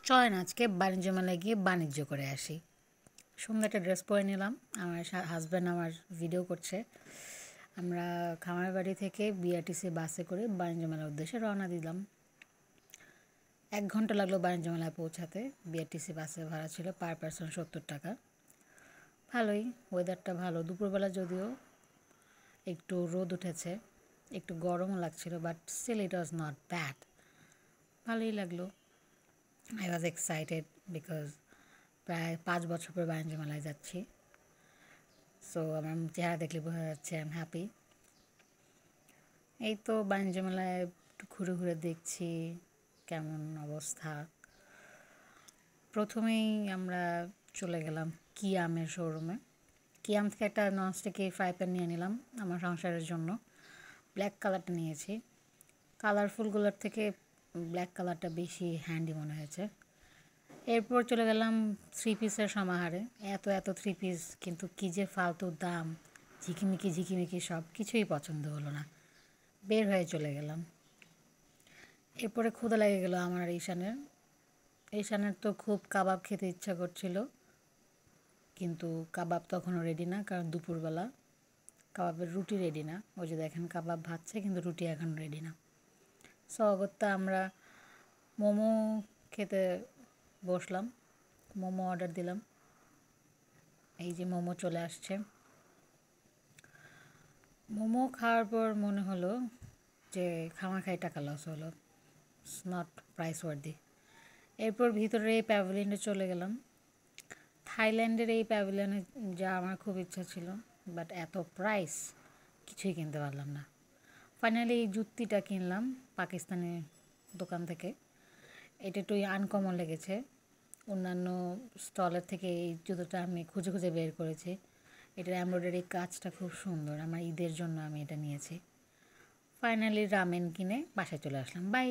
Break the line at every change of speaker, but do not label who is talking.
চলেন আজকে বাণিজ্য মেলায় গিয়ে বাণিজ্য করে আসি। সুন্দর একটা ড্রেস পরে নিলাম। আমার হাজব্যান্ড আমার ভিডিও করছে। আমরা খামারবাড়ি থেকে বিআরটিসি বাসে করে বাণিজ্য মেলার উদ্দেশ্যে রওনা দিলাম। 1 ঘন্টা লাগলো বাণিজ্য মেলায় পৌঁছাতে। বিআরটিসি বাসে ভাড়া ছিল পার পারসন 70 টাকা। ভালোই, ওয়েদারটা ভালো। দুপুরবেলা যদিও একটু রোদ উঠেছে, একটু গরমও লাগছিল, but still it was not bad. ভালোই লাগলো। আই ওয়াজ এক্সাইটেড বিকজ প্রায় 5 বছর পর বাণিজ্য মেলায় যাচ্ছি। সো আমার চেহারা দেখলে বোঝা যাচ্ছে আই এম হ্যাপি। এই তো বাণিজ্য মেলায় একটু ঘুরে ঘুরে দেখছি কেমন অবস্থা। প্রথমেই আমরা চলে গেলাম কিয়ামের শোরুমে। কিয়াম থেকে একটা ননস্টিকি ফ্রাই প্যান নিয়ে নিলাম আমার সংসারের জন্য। ব্ল্যাক কালারটা নিয়েছি। কালারফুলগুলোর থেকে ব্ল্যাক কালারটা বেশি হ্যান্ডি মনে হয়েছে। এরপর চলে গেলাম 3 পিসের সমাহারে। এত এত 3 পিস, কিন্তু কী যে ফালতু দাম, ঝিকিমিকি ঝিকিমিকি, সব কিছুই পছন্দ হলো না। বের হয়ে চলে গেলাম। এরপরে ক্ষুধা লেগে গেলো আমার ঈশানের তো খুব কাবাব খেতে ইচ্ছা করছিল, কিন্তু কাবাব তখনও রেডি না, কারণ দুপুরবেলা। কাবাবের রুটি রেডি না। ওই যে দেখেন কাবাব ভাজছে, কিন্তু রুটি এখন রেডি না। সো অগত্যা আমরা মোমো খেতে বসলাম। মোমো অর্ডার দিলাম। এই যে মোমো চলে আসছে। মোমো খাওয়ার পর মনে হলো যে খামাখাই টাকা লস হলো, ইটস নট প্রাইস ওয়ার্দি। এরপর ভিতরে এই প্যাভিলিয়নে চলে গেলাম। থাইল্যান্ডের এই প্যাভিলিয়নে যা আমার খুব ইচ্ছা ছিল, বাট এত প্রাইস, কিছুই কিনতে পারলাম না। ফাইনালি এই জুতিটা কিনলাম পাকিস্তানি দোকান থেকে। এটা একটু আনকমন লেগেছে। অন্যান্য স্টলের থেকে এই জুতোটা আমি খুঁজে খুঁজে বের করেছি। এটার এমব্রয়ডারি কাজটা খুব সুন্দর। আমার ঈদের জন্য আমি এটা নিয়েছি। ফাইনালি রামেন কিনে বাসায় চলে আসলাম। বাই।